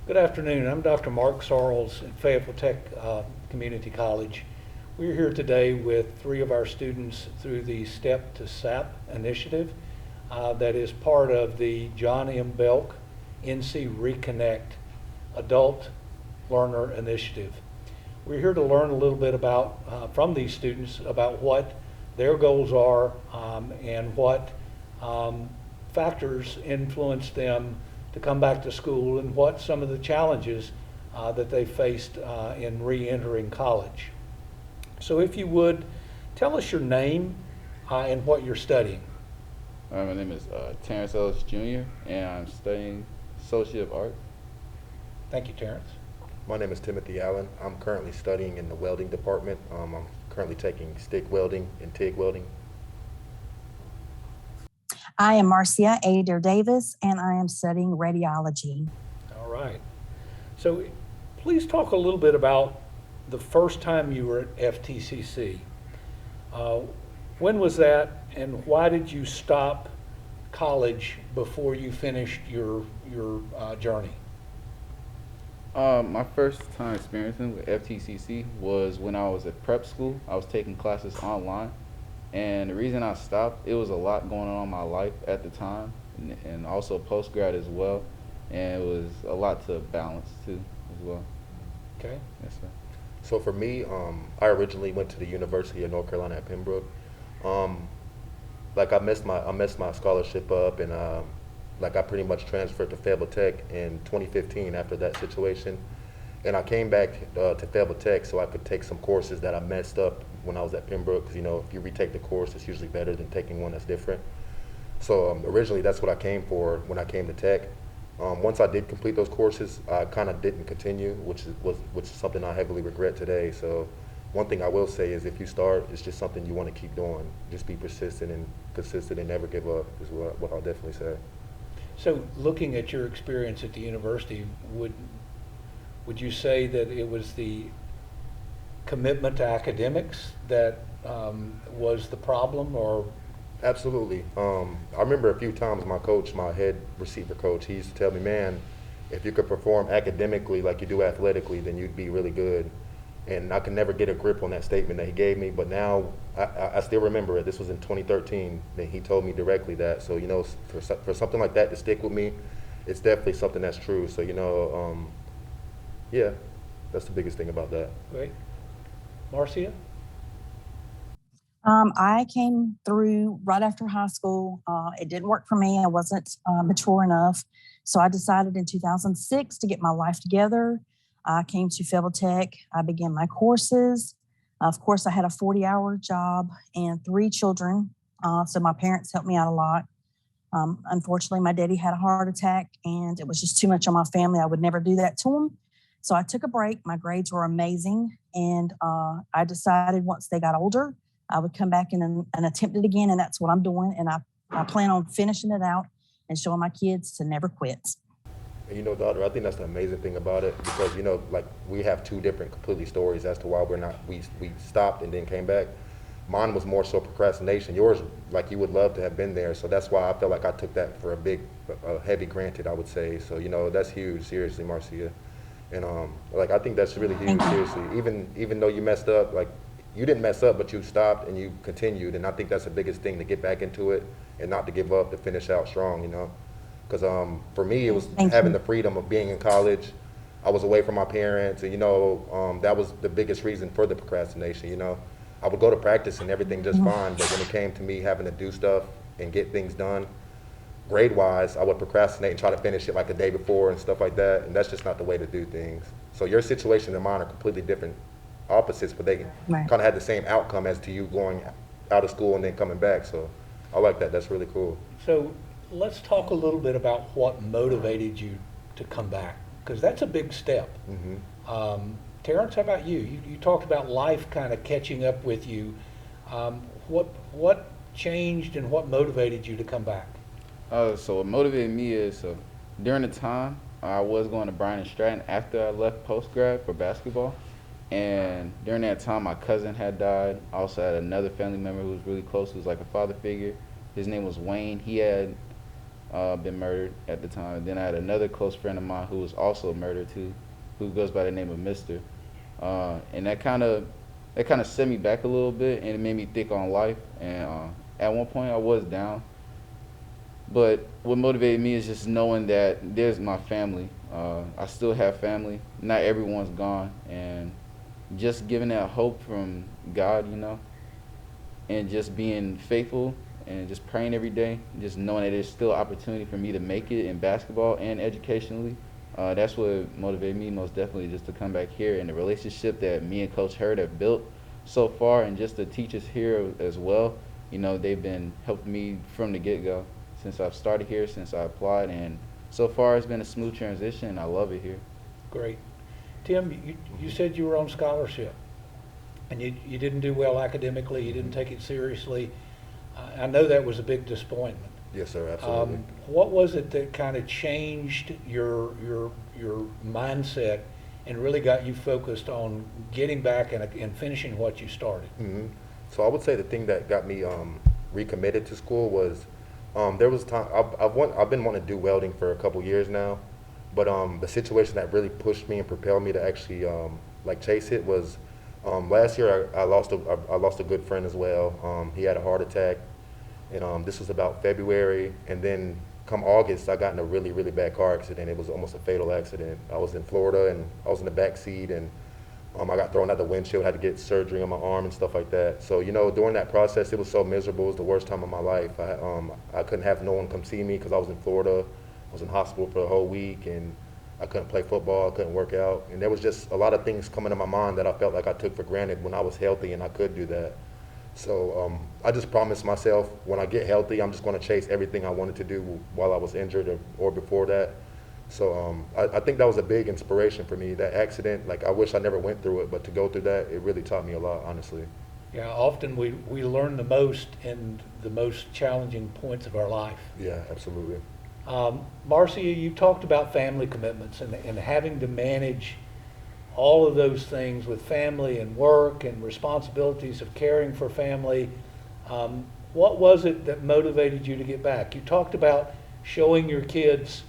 Good afternoon. I'm Dr. Mark Sorrells at Fayetteville Tech Community College. We're here today with three of our students through the Step to SAP initiative that is part of the John M. Belk NC Reconnect Adult Learner Initiative. We're here to learn a little bit about from these students about what their goals are and what factors influence them to come back to school and what some of the challenges that they faced in re-entering college. So if you would, tell us your name and what you're studying. My name is Terence Ellis Jr. and I'm studying Associate of Art. Thank you, Terence. My name is Timothy Allen. I'm currently studying in the welding department. I'm currently taking stick welding and TIG welding. I am Marcia Adair-Davis, and I am studying radiology. All right. So please talk a little bit about the first time you were at FTCC. When was that, and why did you stop college before you finished your journey? My first time experiencing with FTCC was when I was at prep school. I was taking classes online. And the reason I stopped, it was a lot going on in my life at the time, and also post-grad as well. And it was a lot to balance too, as well. Okay. Yes, sir. So for me, I originally went to the University of North Carolina at Pembroke. I messed my scholarship up, and I pretty much transferred to Fayetteville Tech in 2015 after that situation. And I came back to Fayetteville Tech so I could take some courses that I messed up when I was at Pembroke, because if you retake the course, it's usually better than taking one that's different. So originally that's what I came for when I came to Tech. Once I did complete those courses, I kind of didn't continue, which is something I heavily regret today. So one thing I will say is if you start, it's just something you want to keep doing. Just be persistent and consistent and never give up is what I'll definitely say. So looking at your experience at the university, would you say that it was the commitment to academics that was the problem, or? Absolutely. I remember a few times my head receiver coach, he used to tell me, man, if you could perform academically like you do athletically, then you'd be really good. And I could never get a grip on that statement that he gave me, but now I still remember it. This was in 2013 that he told me directly that. So, for something like that to stick with me, it's definitely something that's true. So, yeah, that's the biggest thing about that. Great. Marcia? I came through right after high school. It didn't work for me. I wasn't mature enough. So I decided in 2006 to get my life together. I came to Fayetteville Tech. I began my courses. Of course, I had a 40-hour job and 3 children. So my parents helped me out a lot. Unfortunately, my daddy had a heart attack and it was just too much on my family. I would never do that to him. So I took a break. My grades were amazing. And I decided once they got older, I would come back and attempt it again. And that's what I'm doing. And I plan on finishing it out and showing my kids to never quit. And daughter, I think that's the amazing thing about it, because we have 2 different completely stories as to why we stopped and then came back. Mine was more so procrastination. Yours, you would love to have been there. So that's why I felt like I took that for a heavy granted, I would say. So that's huge, seriously, Marcia. And I think that's really huge, seriously. Even though you messed up, you didn't mess up, but you stopped and you continued. And I think that's the biggest thing, to get back into it and not to give up, to finish out strong, Because for me, it was having the freedom of being in college. I was away from my parents, and that was the biggest reason for the procrastination. I would go to practice and everything just fine, but when it came to me having to do stuff and get things done, grade-wise, I would procrastinate and try to finish it like the day before and stuff like that, and that's just not the way to do things. So your situation and mine are completely different opposites, but they kind of had the same outcome as to you going out of school and then coming back. So I like that. That's really cool. So let's talk a little bit about what motivated you to come back, because that's a big step. Mm-hmm. Terence, how about you? You talked about life kind of catching up with you. What changed and what motivated you to come back? So what motivated me is during the time I was going to Bryan and Stratton after I left post-grad for basketball. And during that time, my cousin had died. I also had another family member who was really close, who was like a father figure. His name was Wayne. He had been murdered at the time. And then I had another close friend of mine who was also murdered too, who goes by the name of Mister. And that kind of set me back a little bit, and it made me think on life. And at one point I was down, but what motivated me is just knowing that there's my family. I still have family. Not everyone's gone, and just giving that hope from God, and just being faithful and just praying every day, just knowing that there's still opportunity for me to make it in basketball and educationally. That's what motivated me most definitely, just to come back here, and the relationship that me and Coach Hurd have built so far, and just the teachers here as well. They've been helping me from the get-go since I've started here, since I applied, and so far it's been a smooth transition, and I love it here. Great. Tim, you said you were on scholarship, and you didn't do well academically, you didn't take it seriously. I know that was a big disappointment. Yes, sir, absolutely. What was it that kind of changed your mindset and really got you focused on getting back and finishing what you started? hmm So I would say the thing that got me recommitted to school was there was time I've been wanting to do welding for a couple years now, but the situation that really pushed me and propelled me to actually chase it was last year. I lost a good friend as well. He had a heart attack, and this was about February, and then come August I got in a really, really bad car accident. It was almost a fatal accident. I was in Florida, and I was in the back seat, and I got thrown out the windshield, had to get surgery on my arm and stuff like that. So, during that process, it was so miserable. It was the worst time of my life. I couldn't have no one come see me because I was in Florida. I was in hospital for a whole week, and I couldn't play football, I couldn't work out. And there was just a lot of things coming to my mind that I felt like I took for granted when I was healthy and I could do that. So I just promised myself, when I get healthy, I'm just going to chase everything I wanted to do while I was injured or before that. So I think that was a big inspiration for me, that accident. I wish I never went through it, but to go through that, it really taught me a lot, honestly. Yeah, often we learn the most in the most challenging points of our life. Yeah, absolutely. Marcia, you talked about family commitments and having to manage all of those things with family and work and responsibilities of caring for family. What was it that motivated you to get back? You talked about showing your kids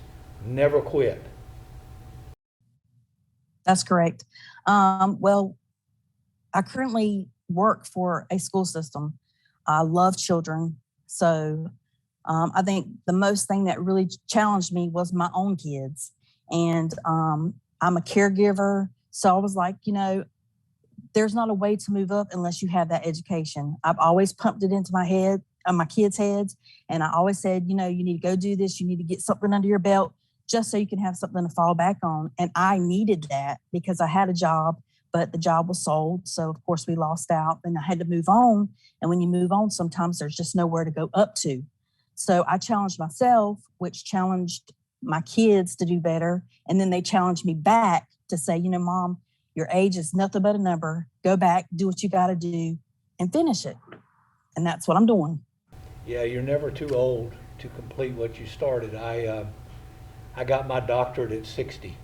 never quit. That's correct. Well, I currently work for a school system. I love children. So I think the most thing that really challenged me was my own kids. And I'm a caregiver. So I was like, there's not a way to move up unless you have that education. I've always pumped it into my head, my kids' heads. And I always said, you need to go do this. You need to get something under your belt just so you can have something to fall back on. And I needed that because I had a job, but the job was sold. So of course we lost out and I had to move on. And when you move on, sometimes there's just nowhere to go up to. So I challenged myself, which challenged my kids to do better. And then they challenged me back to say, Mom, your age is nothing but a number. Go back, do what you got to do and finish it. And that's what I'm doing. Yeah, you're never too old to complete what you started. I got my doctorate at 60.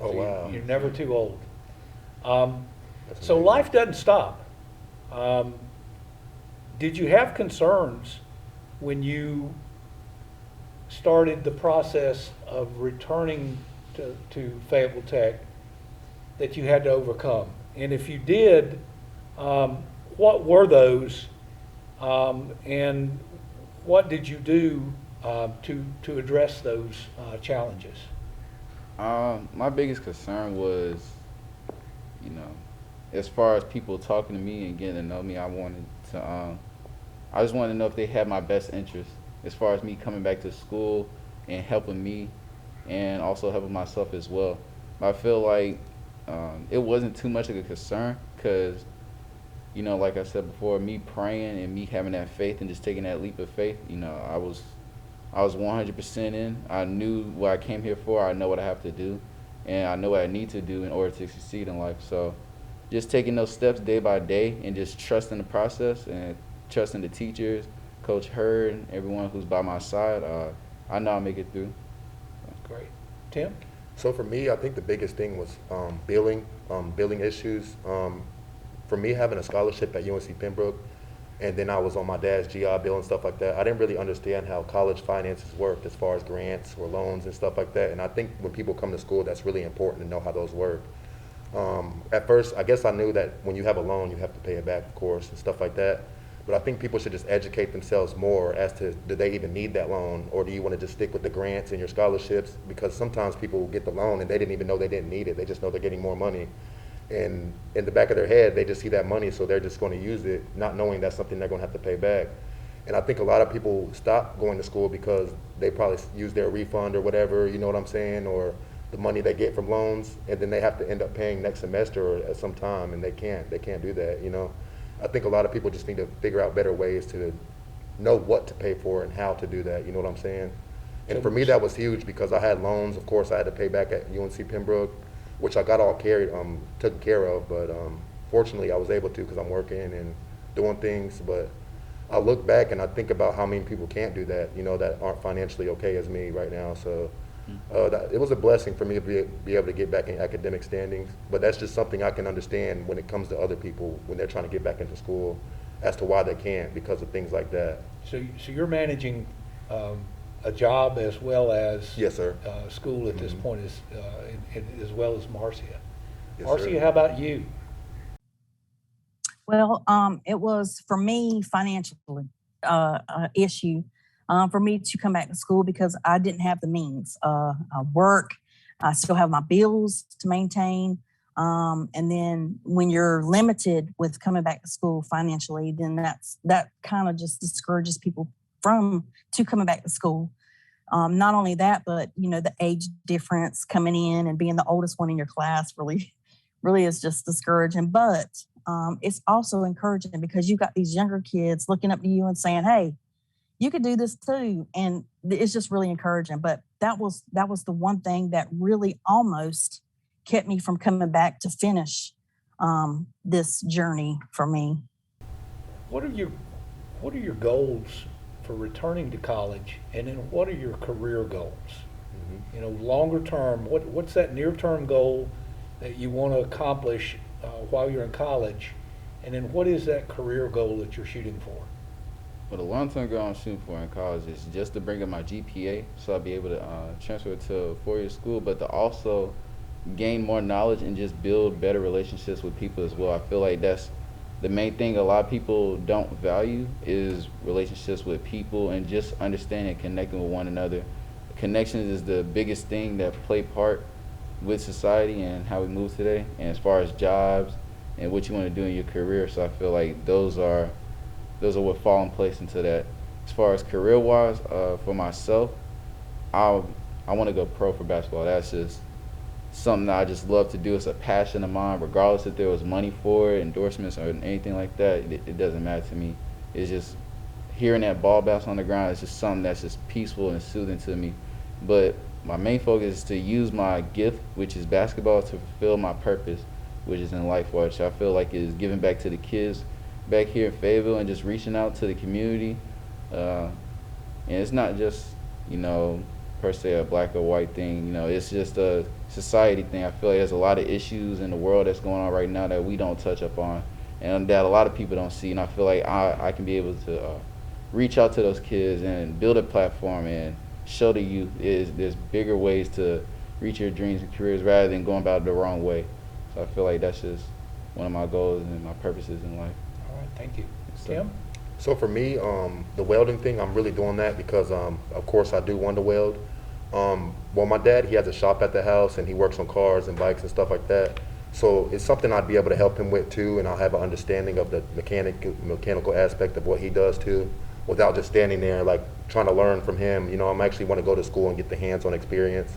Oh, So wow. You're never too old. That's So amazing. life doesn't stop. Did you have concerns when you started the process of returning to Fayetteville Tech that you had to overcome? And if you did, what were those, and what did you do to address those challenges? My biggest concern was, as far as people talking to me and getting to know me, I just wanted to know if they had my best interest as far as me coming back to school and helping me and also helping myself as well. I feel like it wasn't too much of a concern because, like I said before, me praying and me having that faith and just taking that leap of faith, I was 100% in. I knew what I came here for. I know what I have to do, and I know what I need to do in order to succeed in life. So just taking those steps day by day and just trusting the process and trusting the teachers, Coach Hurd, everyone who's by my side, I know I'll make it through. Great. Tim? So for me, I think the biggest thing was billing issues. For me, having a scholarship at UNC Pembroke, And then I was on my dad's GI Bill and stuff like that. I didn't really understand how college finances worked as far as grants or loans and stuff like that. And I think when people come to school, that's really important to know how those work. At first, I guess I knew that when you have a loan, you have to pay it back, of course, and stuff like that. But I think people should just educate themselves more as to, do they even need that loan, or do you want to just stick with the grants and your scholarships? Because sometimes people will get the loan and they didn't even know they didn't need it. They just know they're getting more money. And in the back of their head, they just see that money, so they're just going to use it, not knowing that's something they're going to have to pay back. And I think a lot of people stop going to school because they probably use their refund or whatever, you know what I'm saying, or the money they get from loans, and then they have to end up paying next semester or at some time, and they can't do that, you know. I think a lot of people just need to figure out better ways to know what to pay for and how to do that, you know what I'm saying? And for me, that was huge because I had loans, of course, I had to pay back at UNC Pembroke, which I got all taken care of, but fortunately I was able to because I'm working and doing things. But I look back and I think about how many people can't do that, you know, that aren't financially okay as me right now. So it was a blessing for me to be able to get back in academic standings. But that's just something I can understand when it comes to other people when they're trying to get back into school as to why they can't because of things like that. So you're managing a job as well as Yes, sir. School at this point, as well as Marcia. Yes, Marcia, sir. how about you? Well, it was for me financially issue for me to come back to school because I didn't have the means. I work, I still have my bills to maintain. And then when you're limited with coming back to school financially, then that kind of just discourages people to coming back to school. Not only that, but you know, the age difference coming in and being the oldest one in your class really is just discouraging. But it's also encouraging because you got these younger kids looking up to you and saying, "Hey, you could do this too," and it's just really encouraging. But that was the one thing that really almost kept me from coming back to finish this journey for me. What are your goals for returning to college, and then what are your career goals? You know, longer term, what's that near term goal that you want to accomplish while you're in college, and then what is that career goal that you're shooting for? Well, the long-term goal I'm shooting for in college is just to bring up my GPA so I'll be able to transfer to a four-year school, but to also gain more knowledge and just build better relationships with people as well. I feel like that's the main thing a lot of people don't value is relationships with people and just understanding and connecting with one another. Connections is the biggest thing that play part with society and how we move today, and as far as jobs and what you want to do in your career. So I feel like those are what fall in place into that. As far as career-wise, for myself, I want to go pro for basketball. That's just something that I just love to do. It's a passion of mine, regardless if there was money for it, endorsements, or anything like that. It doesn't matter to me. It's just hearing that ball bounce on the ground is just something that's just peaceful and soothing to me. But my main focus is to use my gift, which is basketball, to fulfill my purpose, which is in life, which I feel like is giving back to the kids back here in Fayetteville and just reaching out to the community. And it's not just, you know, per se a black or white thing, you know, it's just a society thing. I feel like there's a lot of issues in the world that's going on right now that we don't touch up on and that a lot of people don't see. And I feel like I can be able to reach out to those kids and build a platform and show the youth there's bigger ways to reach your dreams and careers rather than going about it the wrong way. So I feel like that's just one of my goals and my purposes in life. All right, thank you. So, Tim? So for me, the welding thing, I'm really doing that because, of course, I do want to weld. Well, my dad, he has a shop at the house and he works on cars and bikes and stuff like that. So it's something I'd be able to help him with too, and I'll have an understanding of the mechanical aspect of what he does too, without just standing there like trying to learn from him. You know, I'm actually want to go to school and get the hands-on experience.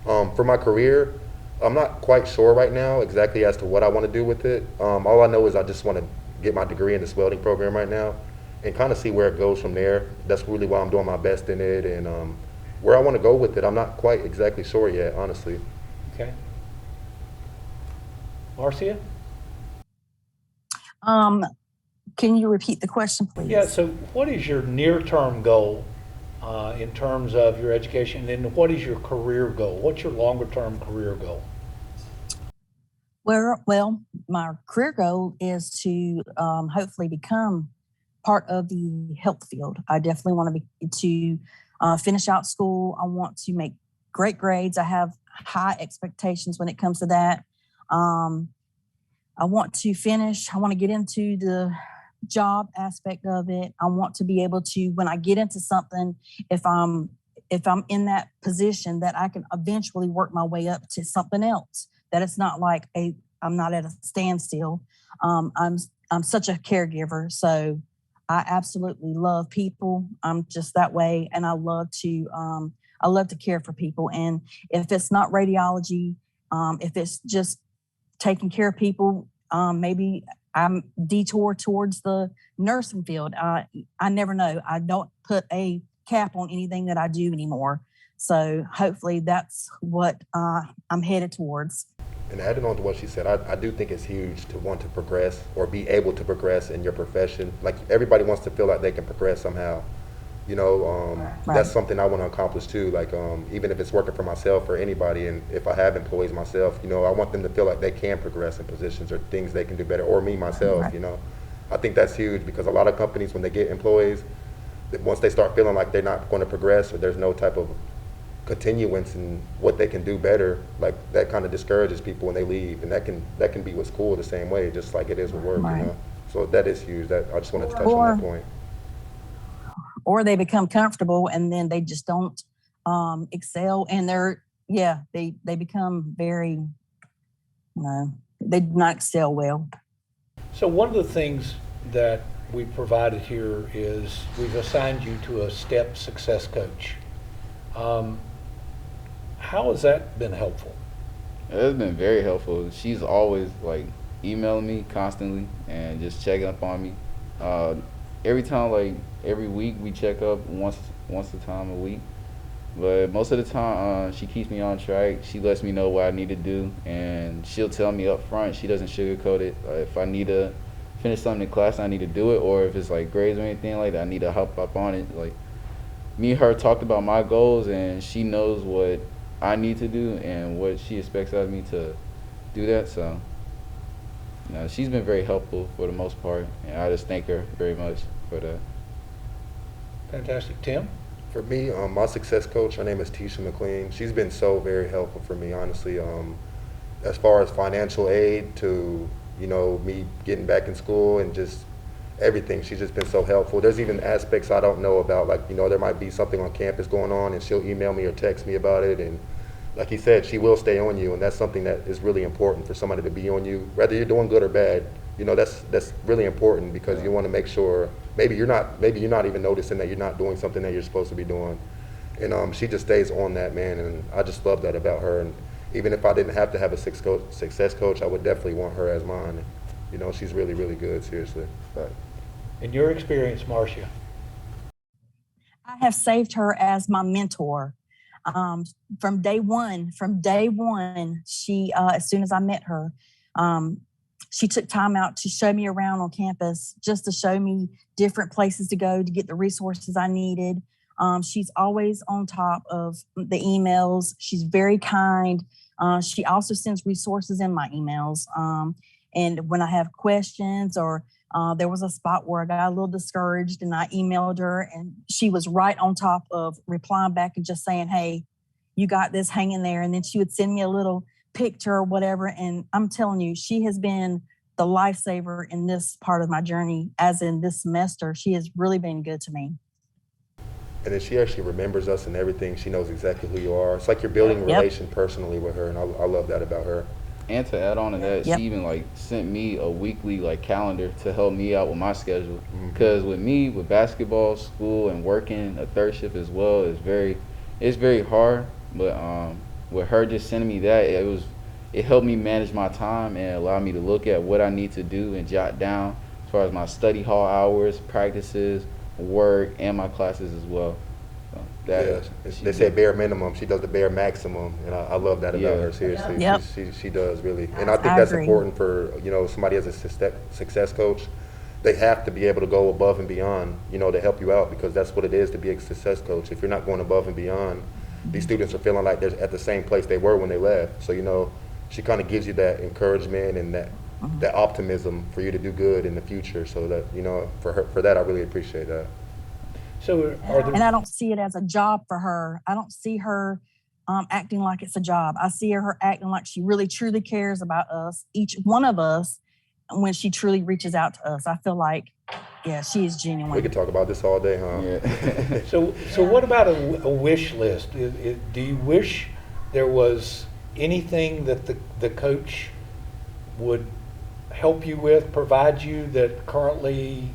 For my career, I'm not quite sure right now exactly as to what I want to do with it. All I know is I just want to get my degree in this welding program right now and kind of see where it goes from there. That's really why I'm doing my best in it, and where I want to go with it, I'm not quite exactly sure yet, honestly. Okay. Marcia? Can you repeat the question, please? Yeah, so what is your near-term goal in terms of your education, and what is your career goal? What's your longer-term career goal? Well, my career goal is to hopefully become part of the health field. I definitely want to finish out school. I want to make great grades. I have high expectations when it comes to that. I want to finish. I want to get into the job aspect of it. I want to be able to, when I get into something, if I'm in that position, that I can eventually work my way up to something else. That it's not like I'm not at a standstill. I'm such a caregiver, so I absolutely love people. I'm just that way, and I love to care for people. And if it's not radiology, if it's just taking care of people, maybe I'm detour towards the nursing field. I never know. I don't put a cap on anything that I do anymore. So hopefully that's what I'm headed towards. And adding on to what she said, I do think it's huge to want to progress or be able to progress in your profession. Like, everybody wants to feel like they can progress somehow. You know, Right. that's something I want to accomplish too. Like, even if it's working for myself or anybody, and if I have employees myself, you know, I want them to feel like they can progress in positions or things they can do better, or me myself, Right. you know. I think that's huge, because a lot of companies, when they get employees, once they start feeling like they're not going to progress, or there's no type of continuance in what they can do better, like, that kind of discourages people when they leave. And that can be with school the same way, just like it is with work, Right. you know. So that is huge. That I just wanted to touch Or- on that point. Or they become comfortable and then they just don't excel, and they become very, they do not excel well. So one of the things that we provided here is we've assigned you to a STEP success coach. How has that been helpful? It's been very helpful. She's always like emailing me constantly and just checking up on me. Every time, like every week, we check up once a time a week. But most of the time, she keeps me on track. She lets me know what I need to do, and she'll tell me up front. She doesn't sugarcoat it. If I need to finish something in class, I need to do it, or if it's like grades or anything like that, I need to help up on it. Like, me and her talked about my goals, and she knows what I need to do and what she expects of me to do that. So, she's been very helpful for the most part, and I just thank her very much for that. Fantastic. Tim? For me, my success coach, her name is Tisha McLean. She's been so very helpful for me, honestly. As far as financial aid to, me getting back in school and just everything. She's just been so helpful. There's even aspects I don't know about, like, there might be something on campus going on, and she'll email me or text me about it. And like he said, she will stay on you, and that's something that is really important for somebody to be on you, whether you're doing good or bad. That's really important, because you want to make sure maybe you're not even noticing that you're not doing something that you're supposed to be doing. And she just stays on that, man, and I just love that about her. And even if I didn't have to have a success coach, I would definitely want her as mine. She's really, really good, seriously. But In your experience, Marcia? I have saved her as my mentor. From day one, she, as soon as I met her, she took time out to show me around on campus, just to show me different places to go to get the resources I needed. She's always on top of the emails. She's very kind. She also sends resources in my emails. And when I have questions, or there was a spot where I got a little discouraged, and I emailed her, and she was right on top of replying back and just saying, "Hey, you got this, hang in there." And then she would send me a little picture or whatever. And I'm telling you, she has been the lifesaver in this part of my journey, as in this semester. She has really been good to me. And then she actually remembers us and everything. She knows exactly who you are. It's like you're building a Yep. relation personally with her, and I love that about her. And to add on to that, Yep. she even sent me a weekly calendar to help me out with my schedule. Mhm. Because with me, with basketball, school, and working a third shift as well, it's very hard. But with her just sending me that, it helped me manage my time and allow me to look at what I need to do and jot down as far as my study hall hours, practices, work, and my classes as well. So They say bare minimum. She does the bare maximum, and I love that about Yeah. her. Seriously, Yep. she does really, and I think I that's agree. important for somebody as a success coach. They have to be able to go above and beyond, to help you out, because that's what it is to be a success coach. If you're not going above and beyond, these students are feeling like they're at the same place they were when they left. So she kind of gives you that encouragement and that that optimism for you to do good in the future. So that, you know, for that, I really appreciate that. So are And there, I don't see it as a job for her. I don't see her acting like it's a job. I see her acting like she really truly cares about us, each one of us, when she truly reaches out to us. I feel like, yeah, she is genuine. We could talk about this all day, huh? Yeah. so what about a wish list? Do you wish there was anything that the coach would help you with, provide you, that currently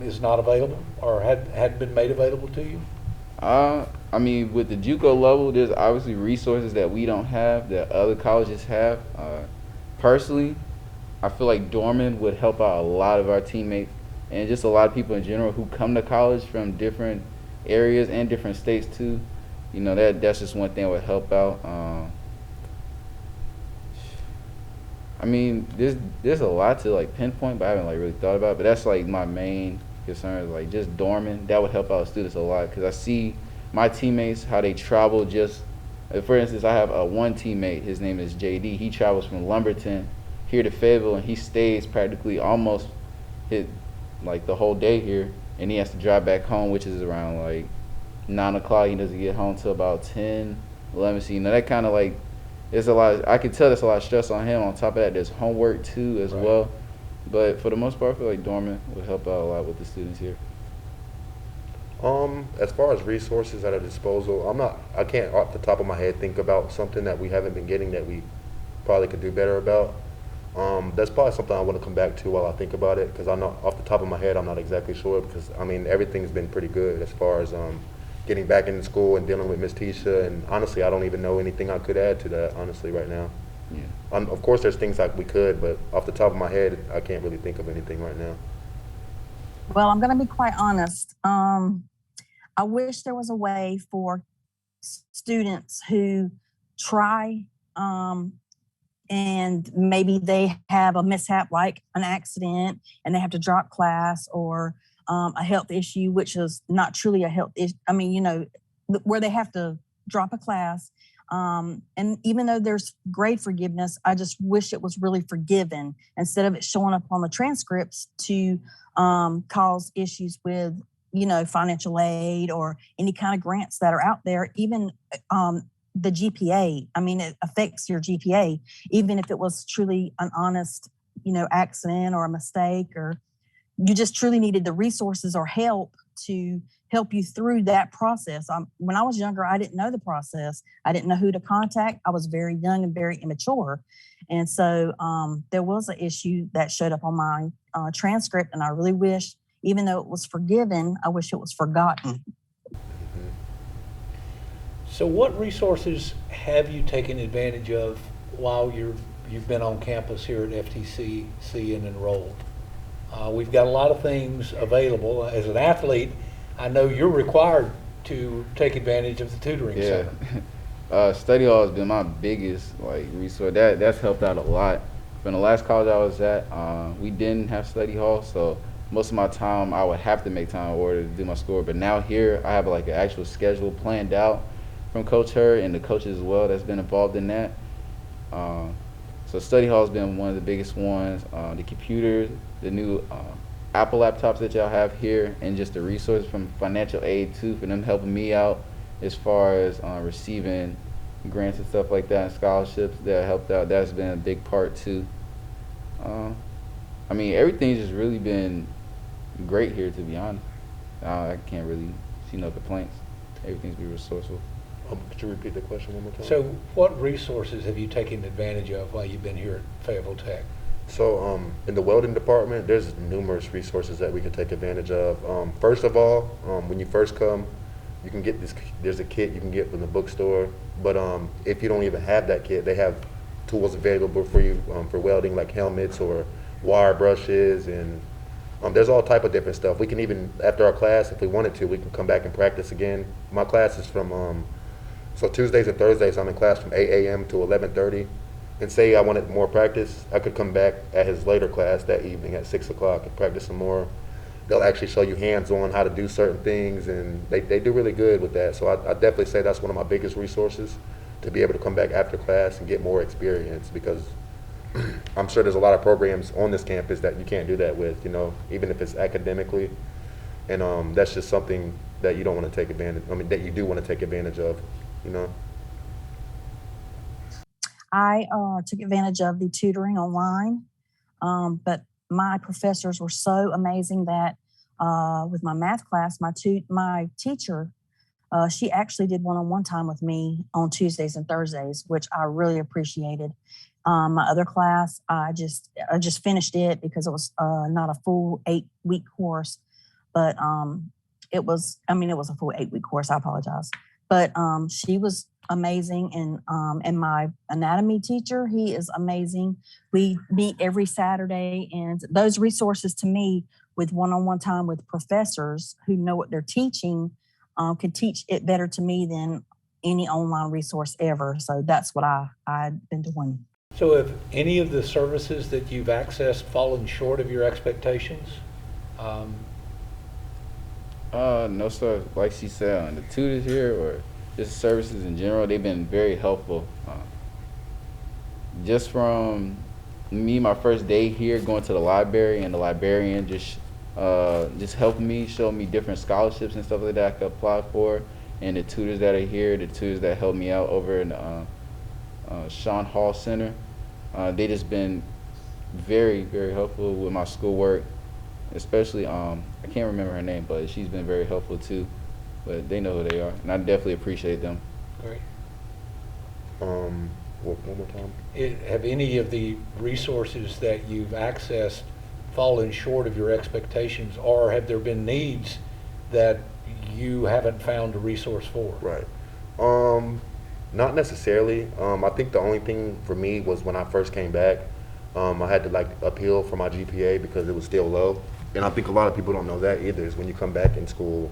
is not available or had been made available to you? I mean, with the JUCO level, there's obviously resources that we don't have that other colleges have. Personally, I feel like Dorman would help out a lot of our teammates and just a lot of people in general who come to college from different areas and different states too. You know, that's just one thing that would help out. I mean, there's a lot to like pinpoint, but I haven't like really thought about it. But that's like my main concern, is like just Dorman. That would help out students a lot because I see my teammates how they travel. Just for instance, I have one teammate. His name is JD. He travels from Lumberton here to Fayetteville, and he stays practically almost like the whole day here, and he has to drive back home, which is around like 9 o'clock. He doesn't get home till about 10, 11. So, you know, that kind of like, there's a lot, I can tell there's a lot of stress on him. On top of that, there's homework too as well. But for the most part, I feel like Dorman would help out a lot with the students here. As far as resources at our disposal, I can't off the top of my head think about something that we haven't been getting that we probably could do better about. That's probably something I want to come back to while I think about it, because I'm not, off the top of my head, I'm not exactly sure, because I mean, everything's been pretty good as far as getting back into school and dealing with Miss Tisha, and honestly, I don't even know anything I could add to that, honestly, right now. Yeah. Of course, there's things like we could, but off the top of my head, I can't really think of anything right now. Well, I'm going to be quite honest. I wish there was a way for students who try and maybe they have a mishap like an accident and they have to drop class, or a health issue, which is not truly a health issue. I mean, you know, where they have to drop a class. And even though there's grade forgiveness, I just wish it was really forgiven instead of it showing up on the transcripts to cause issues with, you know, financial aid or any kind of grants that are out there. Even the GPA, I mean, it affects your GPA, even if it was truly an honest, you know, accident or a mistake, or you just truly needed the resources or help to help you through that process. When I was younger, I didn't know the process. I didn't know who to contact. I was very young and very immature. And so there was an issue that showed up on my transcript, and I really wish, even though it was forgiven, I wish it was forgotten. So what resources have you taken advantage of while you've been on campus here at FTCC and enrolled? We've got a lot of things available. As an athlete, I know you're required to take advantage of the tutoring center. Study hall has been my biggest resource. That's helped out a lot. From the last college I was at, we didn't have study hall, so most of my time I would have to make time in order to do my schoolwork. But now here I have like an actual schedule planned out from Coach Hurd and the coaches as well that's been involved in that. So study hall has been one of the biggest ones. The computers, the new Apple laptops that y'all have here, and just the resources from financial aid too, for them helping me out as far as receiving grants and stuff like that, and scholarships that helped out. That's been a big part too. I mean, everything's just really been great here, to be honest. I can't really see no complaints. Everything's been resourceful. Could you repeat the question one more time? So what resources have you taken advantage of while you've been here at Fayetteville Tech? So in the welding department, there's numerous resources that we can take advantage of. First of all, when you first come, you can get there's a kit you can get from the bookstore. But if you don't even have that kit, they have tools available for you for welding, like helmets or wire brushes, and there's all type of different stuff. We can even, after our class, if we wanted to, we can come back and practice again. My class is from, so Tuesdays and Thursdays, I'm in class from 8 a.m. to 11:30. And say I wanted more practice, I could come back at his later class that evening at 6 o'clock and practice some more. They'll actually show you hands-on how to do certain things, and they do really good with that. So I definitely say that's one of my biggest resources, to be able to come back after class and get more experience, because I'm sure there's a lot of programs on this campus that you can't do that with, you know, even if it's academically. And that's just something that you don't want to take advantage, that you do want to take advantage of, you know. I took advantage of the tutoring online, but my professors were so amazing that with my math class, my teacher, she actually did one-on-one time with me on Tuesdays and Thursdays, which I really appreciated. My other class, I just finished it because it was not a full 8-week course, but it was a full 8-week course. I apologize, but she was amazing, and my anatomy teacher, he is amazing. We meet every Saturday, and those resources to me with one-on-one time with professors who know what they're teaching can teach it better to me than any online resource ever. So that's what I've been doing. So have any of the services that you've accessed fallen short of your expectations? No, sir. Like she said, the tutors here or just services in general, they've been very helpful. Just from me, my first day here, going to the library, and the librarian just helping me, showing me different scholarships and stuff like that I could apply for, and the tutors that are here, the tutors that helped me out over in the Sean Hall Center, they just been very, very helpful with my schoolwork. Especially, I can't remember her name, but she's been very helpful too. But they know who they are, and I definitely appreciate them. Great. One more time. Have any of the resources that you've accessed fallen short of your expectations, or have there been needs that you haven't found a resource for? Right. Not necessarily. I think the only thing for me was when I first came back, I had to like appeal for my GPA because it was still low. And I think a lot of people don't know that either, is when you come back in school,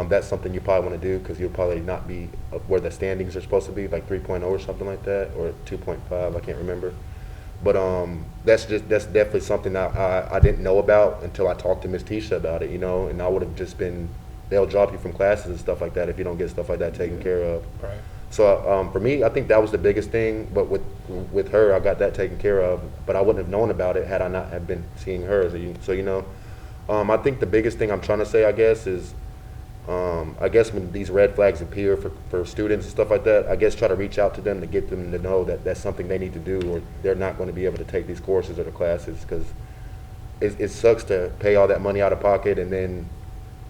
that's something you probably want to do because you'll probably not be where the standings are supposed to be, like 3.0 or something like that, or 2.5, I can't remember. But that's definitely something that I didn't know about until I talked to Miss Tisha about it, you know, and I would have just been, they'll drop you from classes and stuff like that if you don't get stuff like that taken care of. Right. So for me, I think that was the biggest thing, but with her, I got that taken care of, but I wouldn't have known about it had I not have been seeing her. So, you know, I think the biggest thing I'm trying to say, I guess, is I guess when these red flags appear for students and stuff like that, I guess try to reach out to them to get them to know that that's something they need to do, or they're not going to be able to take these courses or the classes, because it sucks to pay all that money out of pocket and then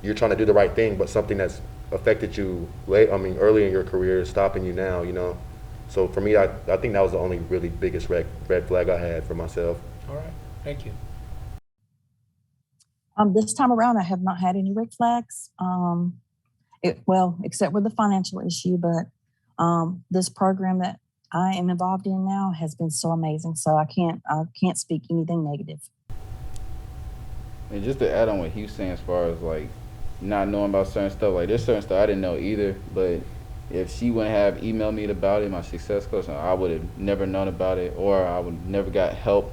you're trying to do the right thing, but something that's affected you early in your career is stopping you now, you know. So for me, I think that was the only really biggest red flag I had for myself. All right, thank you. This time around, I have not had any red flags. Except with the financial issue, but this program that I am involved in now has been so amazing. So I can't speak anything negative. And just to add on what he was saying, as far as like not knowing about certain stuff, like there's certain stuff I didn't know either, but if she wouldn't have emailed me about it, my success coach, I would have never known about it, or I would never got help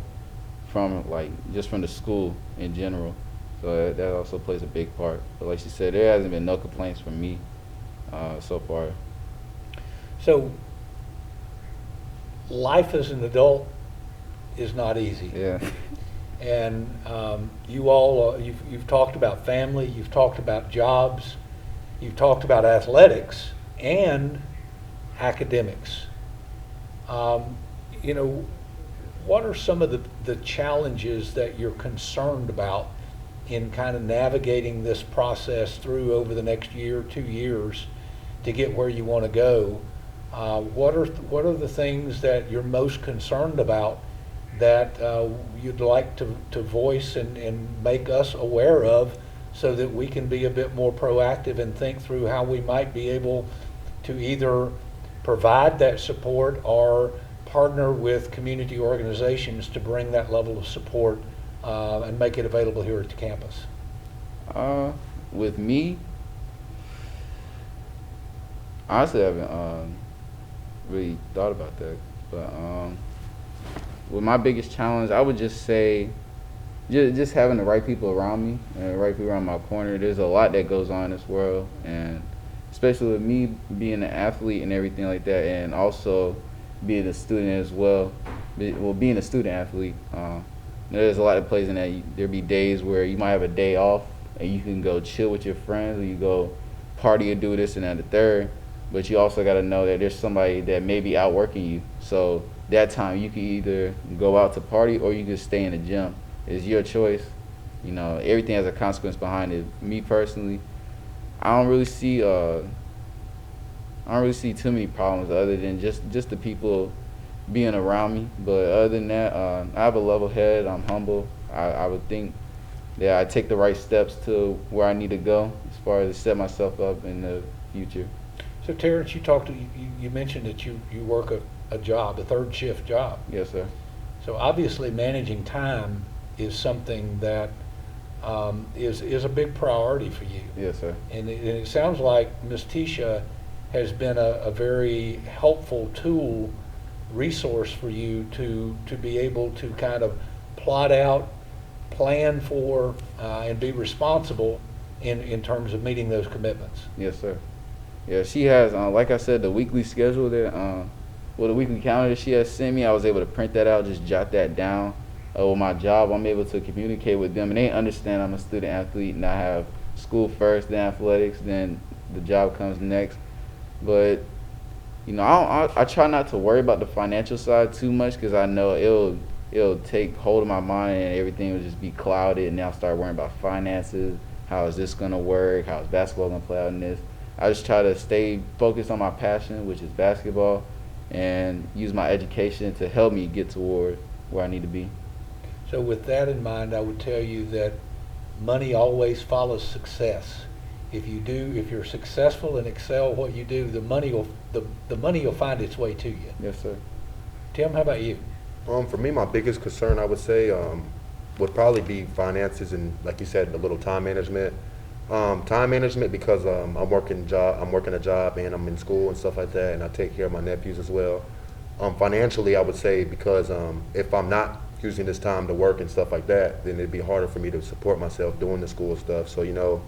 from just from the school in general. So that also plays a big part. But like she said, there hasn't been no complaints from me so far. So life as an adult is not easy. Yeah. And you all, you've talked about family, you've talked about jobs, you've talked about athletics and academics. You know, what are some of the challenges that you're concerned about in kind of navigating this process through over the next year, 2 years to get where you want to go? What are the things that you're most concerned about that you'd like to voice and make us aware of, so that we can be a bit more proactive and think through how we might be able to either provide that support or partner with community organizations to bring that level of support and make it available here at the campus? With me, honestly, I haven't really thought about that. But with my biggest challenge, I would just say just having the right people around me and the right people around my corner. There's a lot that goes on in this world, and especially with me being an athlete and everything like that, and also being a student as well. Being a student athlete, there's a lot of places in that there'll be days where you might have a day off and you can go chill with your friends, or you go party or do this and that and the third. But you also got to know that there's somebody that may be outworking you. So that time you can either go out to party or you can stay in the gym. It's your choice. You know, everything has a consequence behind it. Me personally, I don't really see too many problems other than just the people being around me. But other than that, I have a level head. I'm humble. I would think that I take the right steps to where I need to go as far as to set myself up in the future. So Terrence, you mentioned that you work a job, a third shift job. Yes, sir. So obviously managing time is something that is a big priority for you. Yes, sir. And it sounds like Ms. Tisha has been a very helpful tool, resource for you to be able to kind of plot out, plan for, and be responsible in terms of meeting those commitments. Yes, sir. Yeah, she has, like I said, the weekly schedule that, the weekly calendar she has sent me, I was able to print that out, just jot that down. With my job, I'm able to communicate with them, and they understand I'm a student athlete, and I have school first, then athletics, then the job comes next. But, you know, I try not to worry about the financial side too much, because I know it'll take hold of my mind, and everything will just be clouded, and then I'll start worrying about finances. How is this going to work? How is basketball going to play out in this? I just try to stay focused on my passion, which is basketball, and use my education to help me get toward where I need to be. So with that in mind, I would tell you that money always follows success. If you're successful and excel what you do, the money will find its way to you. Yes, sir. Tim, how about you? For me, my biggest concern, I would say, would probably be finances and, like you said, a little time management. Time management because I'm working a job and I'm in school and stuff like that, and I take care of my nephews as well. Financially, I would say because if I'm not using this time to work and stuff like that, then it'd be harder for me to support myself doing the school stuff. So, you know,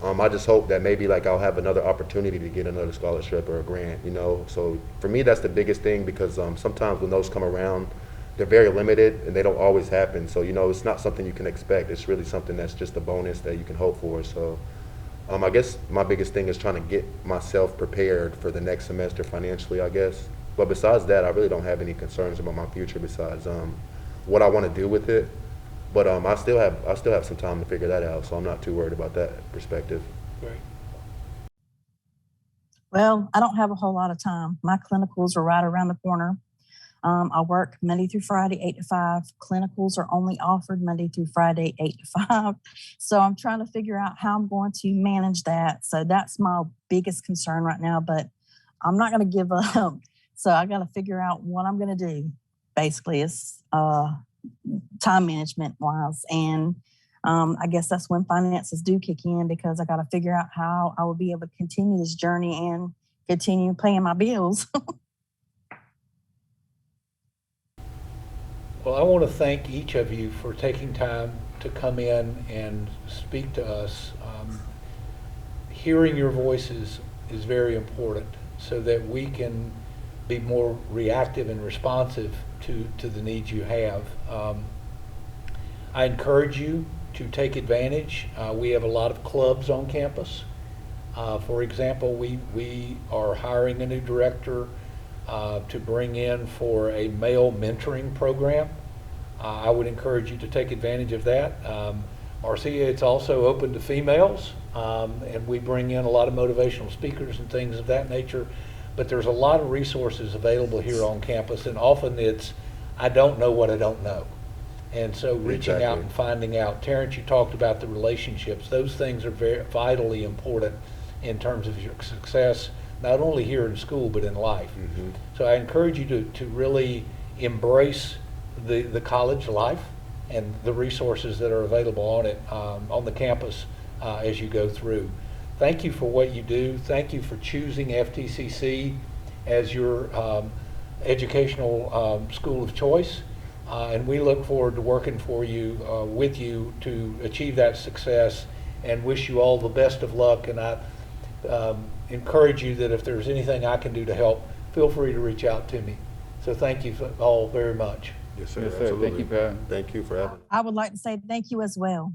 I just hope that maybe like I'll have another opportunity to get another scholarship or a grant, you know. So for me, that's the biggest thing because sometimes when those come around, they're very limited and they don't always happen. So, you know, it's not something you can expect. It's really something that's just a bonus that you can hope for. So I guess my biggest thing is trying to get myself prepared for the next semester financially, I guess. But besides that, I really don't have any concerns about my future besides what I want to do with it. But I still have some time to figure that out, so I'm not too worried about that perspective. Great. Well, I don't have a whole lot of time. My clinicals are right around the corner. I work Monday through Friday, 8 to 5. Clinicals are only offered Monday through Friday, 8 to 5. So I'm trying to figure out how I'm going to manage that. So that's my biggest concern right now, but I'm not going to give up. So I got to figure out what I'm going to do. Basically, it's time management wise. And I guess that's when finances do kick in because I got to figure out how I will be able to continue this journey and continue paying my bills. Well, I want to thank each of you for taking time to come in and speak to us. Hearing your voices is very important so that we can be more reactive and responsive to the needs you have. I encourage you to take advantage. We have a lot of clubs on campus. For example, we are hiring a new director to bring in for a male mentoring program. I would encourage you to take advantage of that. Marcia, it's also open to females, and we bring in a lot of motivational speakers and things of that nature. But there's a lot of resources available here on campus, and often it's, I don't know what I don't know. And so reaching out and finding out. Terrence, you talked about the relationships. Those things are very vitally important in terms of your success, not only here in school, but in life. Mm-hmm. So I encourage you to really embrace the college life and the resources that are available on it, on the campus as you go through. Thank you for what you do. Thank you for choosing FTCC as your educational school of choice. And we look forward to working for you, with you to achieve that success and wish you all the best of luck. And I encourage you that if there's anything I can do to help, feel free to reach out to me. So thank you all very much. Yes, sir. Yes, sir. Thank Absolutely. you for having me. Thank you for having me. I would like to say thank you as well.